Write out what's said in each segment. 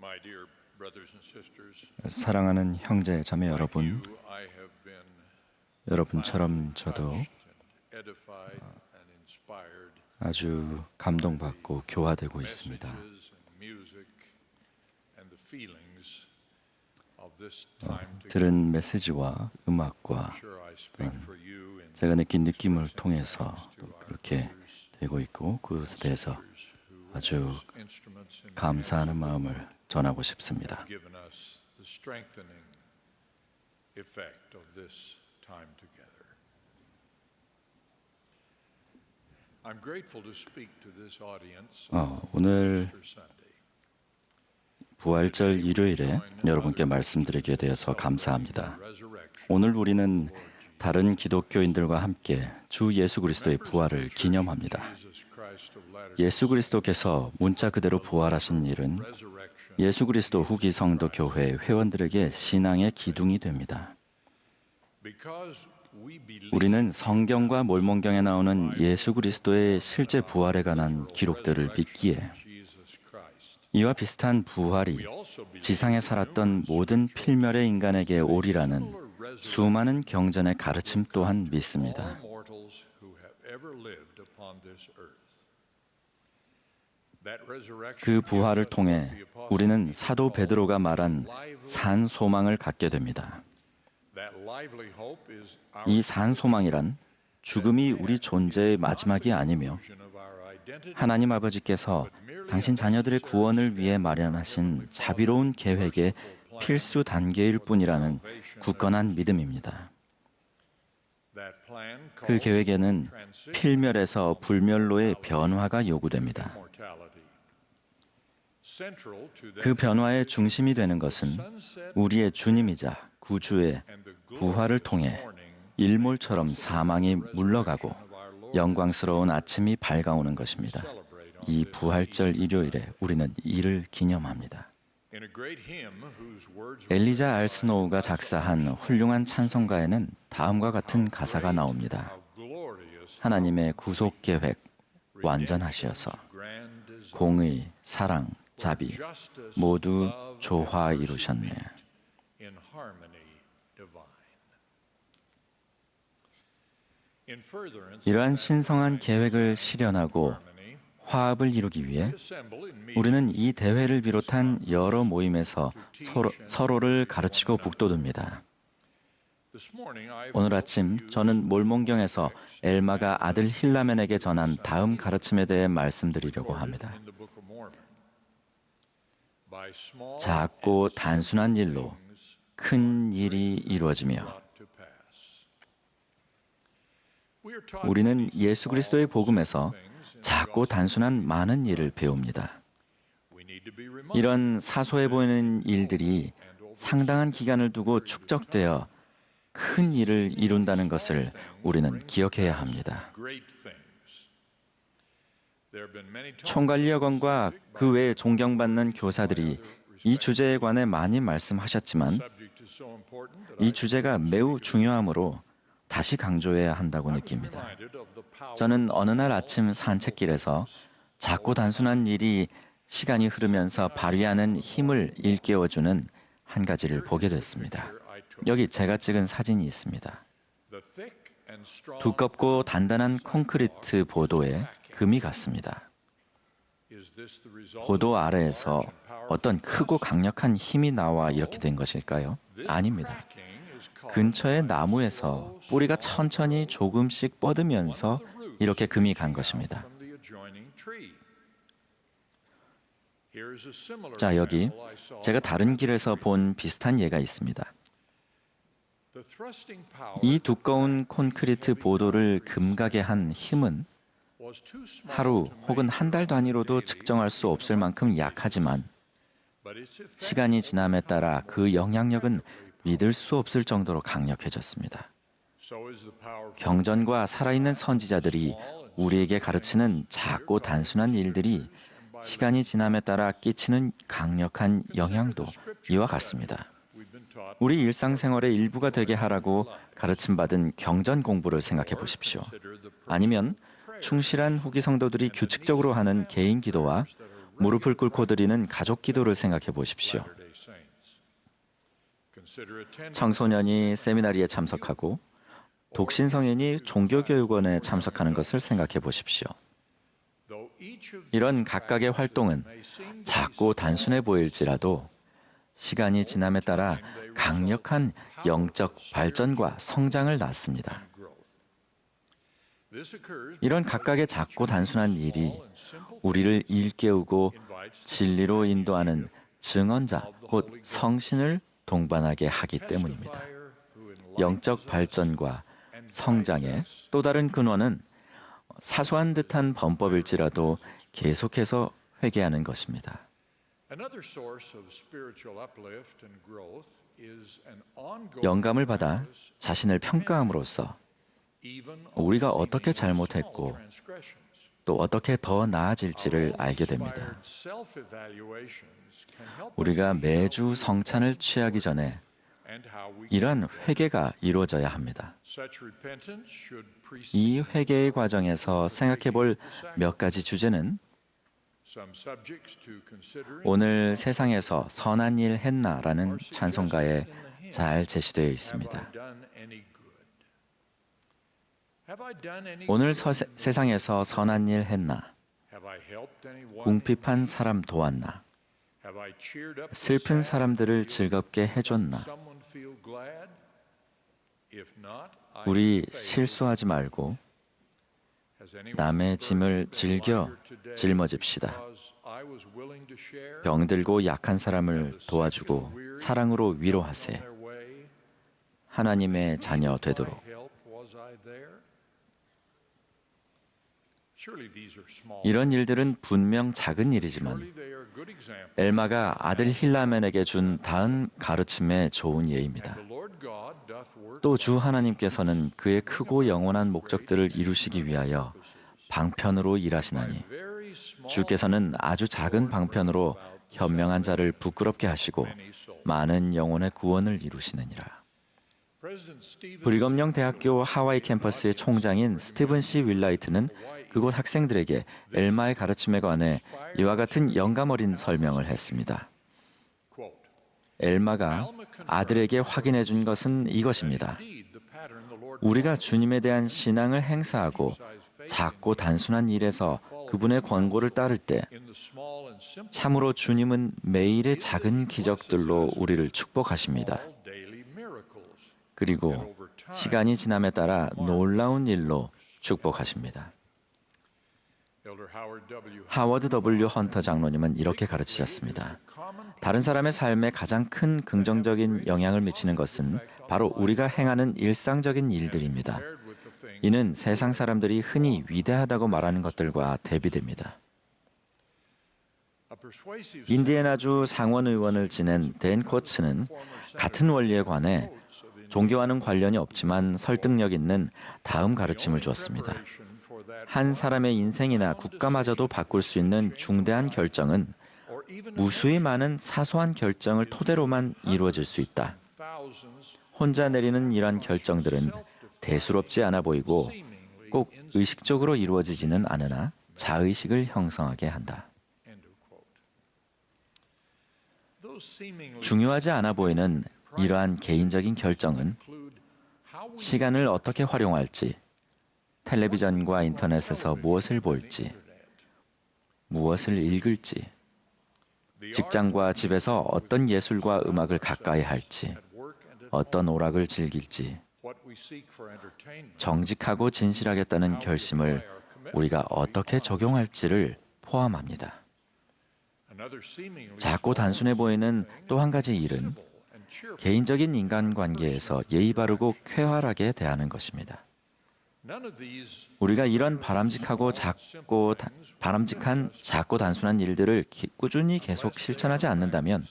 My dear brothers and sisters, 사랑하는 형제 자매 여러분, I have been 여러분처럼 저도 touched and edified and inspired 아주 감동받고 교화되고 있습니다. messages and music and the feelings of this time together. 들은 메시지와 음악과 I'm sure I speak for you and 제가 느낀 느낌을 통해서 또 그렇게 되고 있고 그것에 대해서 sisters who 아주 as instruments in 감사하는 마음을 전하고 싶습니다. given us the strengthening effect of this time together. I'm grateful to speak to this audience 오늘 Easter Sunday. 부활절 일요일에 여러분께 말씀드리게 되어서 감사합니다. Resurrection. 오늘 우리는 다른 기독교인들과 함께 주 예수 그리스도의 부활을 기념합니다. Jesus Christ of Latter-day 예수 그리스도께서 문자 그대로 부활하신 일은 Resurrection. 예수 그리스도 후기 성도 교회 회원들에게 신앙의 기둥이 됩니다. Because we believe 우리는 성경과 몰몬경에 나오는 예수 그리스도의 실제 부활에 관한 기록들을 믿기에 Jesus Christ. 이와 비슷한 부활이 We also believe 지상에 살았던 모든 필멸의 인간에게 오리라는 수많은 경전의 가르침 또한 믿습니다. all mortals who have ever lived upon this earth. That resurrection 그 부활을 gives us 통해 what the apostle 우리는 사도 베드로가 말한 산 소망을 갖게 됩니다. That lively hope is our 이 산 소망이란 죽음이 우리 존재의 마지막이 아니며 conclusion of our identity. 하나님 아버지께서 당신 자녀들의 구원을 위해 마련하신 자비로운 계획의 필수 단계일 뿐이라는 굳건한 믿음입니다. That plan 그 calls 계획에는 transition 필멸에서 불멸로의 변화가 요구됩니다. mortality. Central to that 그 변화의 중심이 되는 것은 우리의 주님이자 구주의 and the 부활을 통해 일몰처럼 사망이 물러가고 영광스러운 아침이 밝아오는 것입니다. 이 부활절 일요일에 우리는 이를 기념합니다. in a great hymn whose words were 엘리자 알스노우가 작사한 훌륭한 찬송가에는 다음과 같은 가사가 나옵니다. how glorious 하나님의 구속 계획 완전하시어서 grand design. 공의, 사랑, 자비 Justice, 모두 love, 조화 and 이루셨네. mercy in harmony divine. In furtherance 이러한 of that 신성한 계획을 실현하고 harmony, 화합을 이루기 위해 assemble in meeting 우리는 이 대회를 비롯한 여러 모임에서 서로를 가르치고 북돋웁니다. this morning I 오늘 아침 저는 몰몬경에서 엘마가 아들 힐라멘에게 전한 다음 가르침에 대해 말씀드리려고 합니다. in the Book of Mormon. By small 작고 단순한 일로 things 큰 일이 이루어지며 brought to pass. We are taught 우리는 many 예수 그리스도의 small 복음에서 things in the 작고 gospel. 단순한 많은 일을 배웁니다. We need to be reminded 이런 사소해 보이는 일들이 상당한 기간을 두고 축적되어 큰 일을 이룬다는 것을 우리는 기억해야 합니다. great things. There have been many talks 총괄리역원과 그 외에 존경받는 교사들이 이 주제에 관해 많이 말씀하셨지만 subject is so important that 이 주제가 매우 중요하므로 다시 강조해야 한다고 느낍니다. reminded of the power 저는 어느 날 아침 산책길에서 작고 단순한 일이 시간이 흐르면서 발휘하는 힘을 일깨워주는 한 가지를 보게 됐습니다. 여기 제가 찍은 사진이 있습니다. the thick and strong 두껍고 단단한 콘크리트 보도에 금이 갔습니다. is this the result 보도 아래에서 어떤 크고 강력한 힘이 나와 이렇게 된 것일까요? 아닙니다. cracking is caused 근처의 나무에서 뿌리가 천천히 조금씩 뻗으면서 이렇게 금이 간 것입니다. from the adjoining tree. Here's a similar 자, 여기 example I saw. 제가 다른 길에서 본 비슷한 예가 있습니다. The thrusting power 이 두꺼운 콘크리트 보도를 금가게 한 힘은 was too small 하루 to 혹은 make 한 달 단위로도 측정할 수 없을 만큼 약하지만 but its effect 시간이 지남에 따라 그 영향력은 믿을 수 없을 정도로 강력해졌습니다. so is the power from 경전과 살아있는 선지자들이 우리에게 가르치는 작고 단순한 일들이 시간이 지남에 따라 끼치는 강력한 영향도 이와 같습니다. we've been taught 우리 일상생활의 일부가 되게 하라고 가르침받은 경전 공부를 생각해 보십시오. 아니면 충실한 후기 성도들이 규칙적으로 하는 개인 기도와 무릎을 꿇고 드리는 가족 기도를 생각해 보십시오. Latter-day Saints. Consider attending 청소년이 세미나리에 참석하고 독신 성인이 종교교육원에 참석하는 것을 생각해 보십시오. though each of 이런 각각의 활동은 may seem 작고 단순해 보일지라도 시간이 지남에 따라 강력한 영적 발전과 성장을 낳습니다. growth. This occurs 이런 각각의 작고 단순한 일이 우리를 일깨우고 진리로 인도하는 증언자, 곧 성신을 동반하게 하기 때문입니다. 영적 발전과 성장의 또 다른 근원은 사소한 듯한 범법일지라도 계속해서 회개하는 것입니다. Another source of spiritual uplift and growth is an ongoing 영감을 받아 자신을 평가함으로써 even 우리가 어떻게 잘못했고 transgressions. 또 어떻게 더 나아질지를 알게 됩니다. Self-evaluations can help 우리가 매주 성찬을 취하기 전에 and how we 이런 회개가 이루어져야 합니다. such repentance should precede 이 회개의 과정에서 생각해 볼 몇 가지 주제는 some subjects to consider 오늘 세상에서 선한 일 했나라는 찬송가에 잘 제시되어 있습니다. done any good. Have I done any 오늘 good? 세상에서 선한 일 했나? Have I helped anyone? 궁핍한 사람 도왔나? Have I cheered up the 슬픈 sad? 사람들을 즐겁게 해줬나? Someone feel glad? If not, I 우리 say, 실수하지 말고 has anyone 남의 짐을 burdened their 즐겨 lighter today 짊어집시다. because I was willing to share? 병들고 약한 사람을 도와주고 사랑으로 위로하세. Their way? 하나님의 자녀 되도록. My help, was I there? Surely these are small. 이런 일들은 분명 작은 일이지만 Surely they are good examples. 엘마가 아들 힐라멘에게 준 다음 가르침의 좋은 예입니다. The Lord God doth work 또 주 하나님께서는 그의 크고 영원한 목적들을 이루시기 위하여 방편으로 일하시나니 very small 주께서는 아주 작은 방편으로 현명한 자를 부끄럽게 하시고 많은 영혼의 구원을 이루시느니라. President Stephen 브리검령 대학교 하와이 캠퍼스의 총장인 스티븐 C. 윌라이트는 그곳 학생들에게 엘마의 가르침에 관해 이와 같은 영감 어린 설명을 했습니다. quote, 엘마가 아들에게 확인해 준 것은 이것입니다. indeed the pattern the Lord 우리가 주님에 대한 신앙을 행사하고 작고 단순한 일에서 그분의 권고를 따를 때 in the small and simple 참으로 주님은 매일의 작은 기적들로 우리를 축복하십니다. daily miracles. 그리고 시간이 지남에 따라 놀라운 일로 축복하십니다. Elder Howard W. 하워드 W. 헌터 장로님은 이렇게 가르치셨습니다. 다른 사람의 삶에 가장 큰 긍정적인 영향을 미치는 것은 바로 우리가 행하는 일상적인 일들입니다. Compared with the things 이는 세상 사람들이 흔히 위대하다고 말하는 것들과 대비됩니다. a persuasive 인디애나주 상원 의원을 지낸 댄 코츠는 같은 원리에 관해 종교와는 관련이 없지만 설득력 있는 다음 가르침을 주었습니다. preparation for that 한 사람의 인생이나 국가마저도 바꿀 수 있는 중대한 결정은 or even 무수히 많은 사소한 결정을 토대로만 이루어질 수 있다. thousands 혼자 내리는 이러한 결정들은 대수롭지 않아 보이고 꼭 의식적으로 이루어지지는 않으나 자의식을 형성하게 한다. end of quote. Those seemingly 중요하지 않아 보이는 이러한 개인적인 결정은 include how we 시간을 어떻게 활용할지, 텔레비전과 인터넷에서 무엇을 볼지, 무엇을 읽을지, 직장과 집에서 어떤 예술과 음악을 가까이 할지, work and at 어떤 오락을 즐길지, what we seek for entertainment. 정직하고 진실하겠다는 결심을 우리가 어떻게 적용할지를 포함합니다. Another seemingly 작고 단순해 보이는 또 한 가지 일은 and cheerful. 개인적인 인간관계에서 예의 바르고 쾌활하게 대하는 것입니다. None of these 우리가 이런 바람직한 작고 단순한 일들을 꾸준히 계속 실천하지 않는다면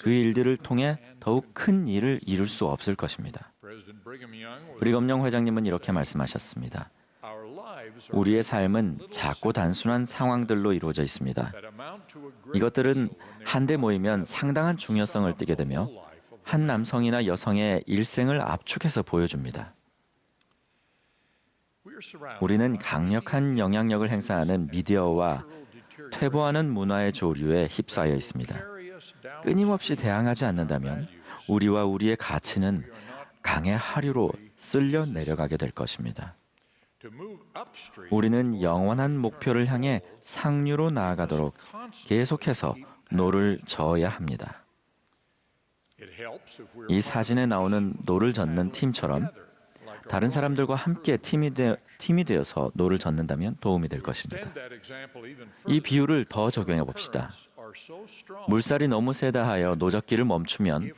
그 일들을 통해 더욱 큰 일을 이룰 수 없을 것입니다. President Brigham Young was 브리검령 회장님은 이렇게 말씀하셨습니다. our lives are 우리의 삶은 작고 단순한 상황들로 이루어져 있습니다. that amount to a great 이것들은 한데 모이면 상당한 중요성을 띠게 되며 한 남성이나 여성의 일생을 압축해서 보여줍니다. we are surrounded 우리는 강력한 영향력을 행사하는 미디어와 퇴보하는 문화의 조류에 휩싸여 있습니다. 끊임없이 대항하지 않는다면 우리와 우리의 가치는 강의 하류로 쓸려 내려가게 될 것입니다. 우리는 영원한 목표를 향해 상류로 나아가도록 계속해서 노를 저어야 합니다. 이 사진에 나오는 노를 젓는 팀처럼 다른 사람들과 함께 팀이 되어서 노를 젓는다면 도움이 될 것입니다. 이 비유를 더 적용해 봅시다. 물살이 너무 세다 하여 노젓기를 멈추면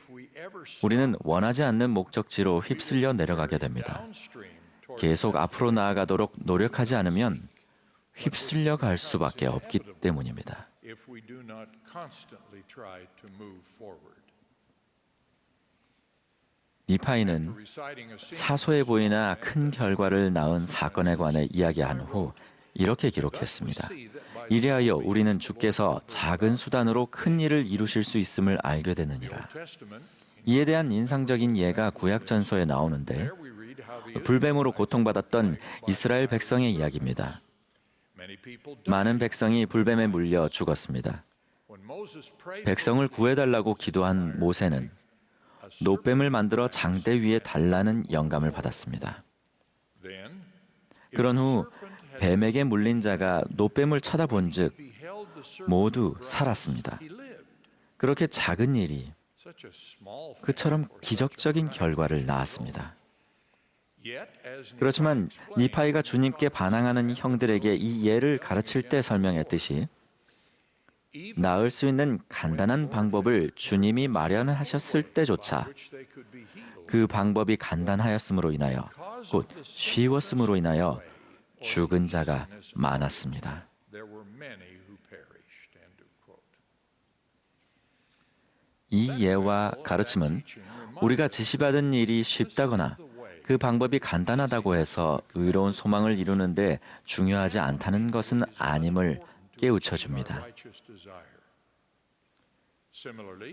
우리는 원하지 않는 목적지로 휩쓸려 내려가게 됩니다. 계속 앞으로 나아가도록 노력하지 않으면 휩쓸려 갈 수밖에 없기 때문입니다. 니파이는 사소해 보이나 큰 결과를 낳은 사건에 관해 이야기한 후 이렇게 기록했습니다. 이리하여 우리는 주께서 작은 수단으로 큰 일을 이루실 수 있음을 알게 되느니라. 이에 대한 인상적인 예가 구약전서에 나오는데 불뱀으로 고통받았던 이스라엘 백성의 이야기입니다. 많은 백성이 불뱀에 물려 죽었습니다. 백성을 구해달라고 기도한 모세는 노뱀을 만들어 장대 위에 달라는 영감을 받았습니다. 그런 후 뱀에게 물린 자가 노뱀을 쳐다본 즉 모두 살았습니다. 그렇게 작은 일이 그처럼 기적적인 결과를 낳았습니다. 그렇지만 니파이가 주님께 반항하는 형들에게 이 예를 가르칠 때 설명했듯이 나을 수 있는 간단한 방법을 주님이 마련하셨을 때조차 그 방법이 간단하였음으로 인하여 곧 쉬웠음으로 인하여 죽은 자가 많았습니다. 이 예와 가르침은 우리가 지시받은 일이 쉽다거나 그 방법이 간단하다고 해서 의로운 소망을 이루는데 중요하지 않다는 것은 아님을 깨우쳐 줍니다.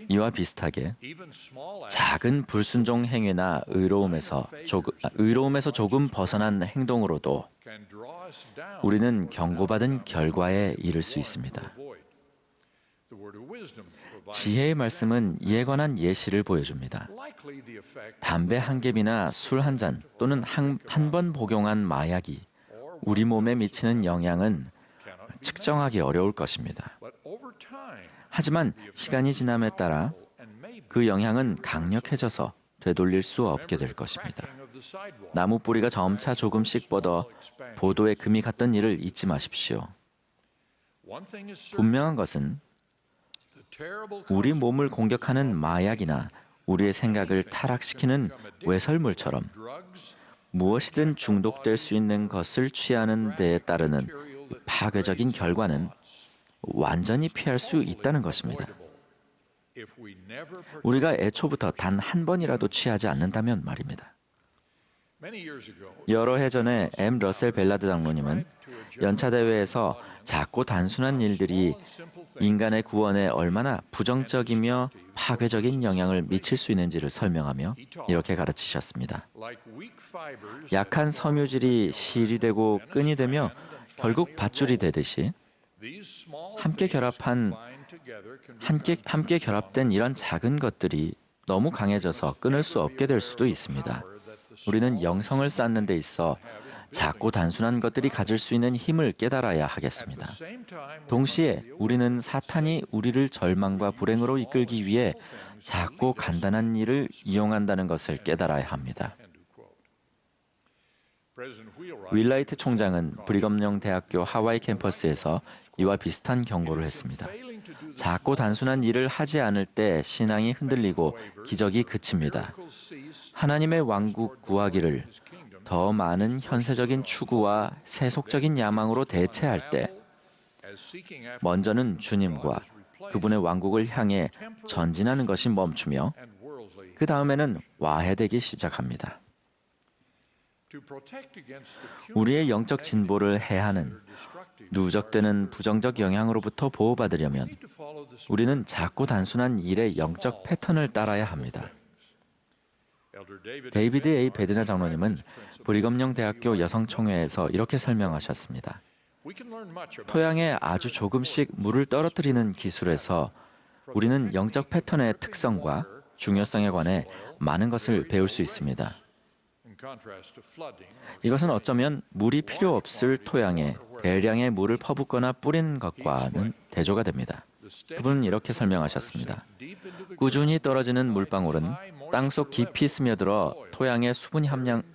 이와 비슷하게 작은 불순종 행위나 의로움에서 조금 벗어난 행동으로도 우리는 경고받은 결과에 이를 수 있습니다. 지혜의 말씀은 이에 관한 예시를 보여줍니다. 담배 한 갭이나 술 한 잔 또는 한 번 복용한 마약이 우리 몸에 미치는 영향은 측정하기 어려울 것입니다. 하지만 시간이 지남에 따라 그 영향은 강력해져서 되돌릴 수 없게 될 것입니다. 나무 뿌리가 점차 조금씩 뻗어 보도에 금이 갔던 일을 잊지 마십시오. 분명한 것은 우리 몸을 공격하는 마약이나 우리의 생각을 타락시키는 외설물처럼 무엇이든 중독될 수 있는 것을 취하는 데에 따르는 파괴적인 결과는 완전히 피할 수 있다는 것입니다. 우리가 애초부터 단 한 번이라도 취하지 않는다면 말입니다. 여러 해 전에 M. 러셀 벨라드 장로님은 연차대회에서 작고 단순한 일들이 인간의 구원에 얼마나 부정적이며 파괴적인 영향을 미칠 수 있는지를 설명하며 이렇게 가르치셨습니다. 약한 섬유질이 실이 되고 끈이 되며 결국 밧줄이 되듯이 함께 결합된 이런 작은 것들이 너무 강해져서 끊을 수 없게 될 수도 있습니다. 우리는 영성을 쌓는 데 있어 작고 단순한 것들이 가질 수 있는 힘을 깨달아야 하겠습니다. 동시에 우리는 사탄이 우리를 절망과 불행으로 이끌기 위해 작고 간단한 일을 이용한다는 것을 깨달아야 합니다. 윌라이트 총장은 브리검영 대학교 하와이 캠퍼스에서 이와 비슷한 경고를 했습니다. 작고 단순한 일을 하지 않을 때 신앙이 흔들리고 기적이 그칩니다. 하나님의 왕국 구하기를 더 많은 현세적인 추구와 세속적인 야망으로 대체할 때 먼저는 주님과 그분의 왕국을 향해 전진하는 것이 멈추며 그 다음에는 와해되기 시작합니다. 우리의 영적 진보를 해하는 누적되는 부정적 영향으로부터 보호받으려면 우리는 작고 단순한 일의 영적 패턴을 따라야 합니다. 데이비드 A. 베드나 장로님은 브리검영 대학교 여성총회에서 이렇게 설명하셨습니다. 토양에 아주 조금씩 물을 떨어뜨리는 기술에서 우리는 영적 패턴의 특성과 중요성에 관해 많은 것을 배울 수 있습니다. 이것은 어쩌면 물이 필요 없을 토양에 대량의 물을 퍼붓거나 뿌리는 것과는 대조가 됩니다. 그분은 이렇게 설명하셨습니다. 꾸준히 떨어지는 물방울은 땅속 깊이 스며들어 토양의 수분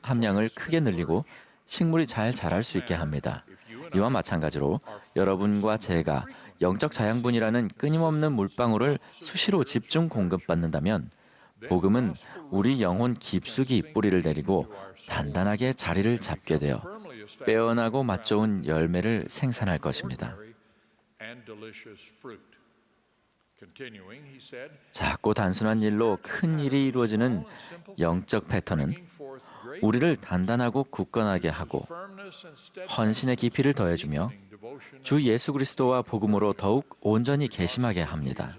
함량을 크게 늘리고 식물이 잘 자랄 수 있게 합니다. 이와 마찬가지로 여러분과 제가 영적 자양분이라는 끊임없는 물방울을 수시로 집중 공급받는다면 복음은 우리 영혼 깊숙이 뿌리를 내리고 단단하게 자리를 잡게 되어 빼어나고 맛 좋은 열매를 생산할 것입니다. 작고 단순한 일로 큰 일이 이루어지는 영적 패턴은 우리를 단단하고 굳건하게 하고 헌신의 깊이를 더해주며 주 예수 그리스도와 복음으로 더욱 온전히 개심하게 합니다.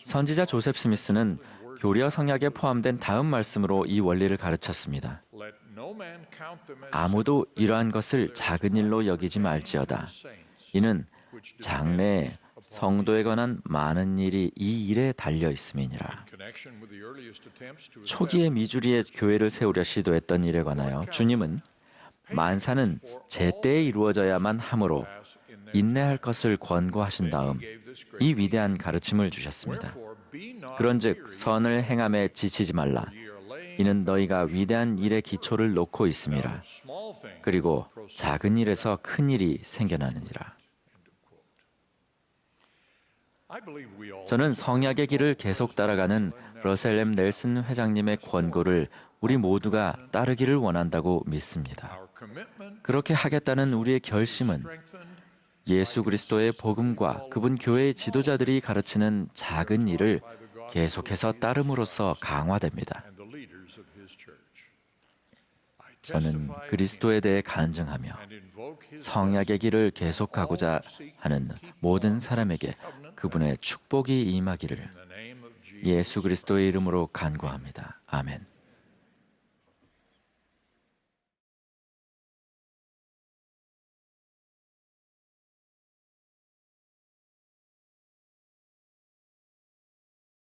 선지자 조셉 스미스는 교리어 성약에 포함된 다음 말씀으로 이 원리를 가르쳤습니다. 아무도 이러한 것을 작은 일로 여기지 말지어다. 이는 장래에 성도에 관한 많은 일이 이 일에 달려 있음이니라. 초기의 미주리에 교회를 세우려 시도했던 일에 관하여 주님은 만사는 제때에 이루어져야만 하므로 인내할 것을 권고하신 다음 이 위대한 가르침을 주셨습니다. 그런즉 선을 행함에 지치지 말라. 이는 너희가 위대한 일의 기초를 놓고 있음이라. 그리고 작은 일에서 큰 일이 생겨나느니라. 저는 성약의 길을 계속 따라가는 러셀 M. 넬슨 회장님의 권고를 우리 모두가 따르기를 원한다고 믿습니다. 그렇게 하겠다는 우리의 결심은 예수 그리스도의 복음과 그분 교회의 지도자들이 가르치는 작은 일을 계속해서 따름으로써 강화됩니다. 저는 그리스도에 대해 간증하며 성약의 길을 계속하고자 하는 모든 사람에게 그분의 축복이 임하기를 예수 그리스도의 이름으로 간구합니다. 아멘.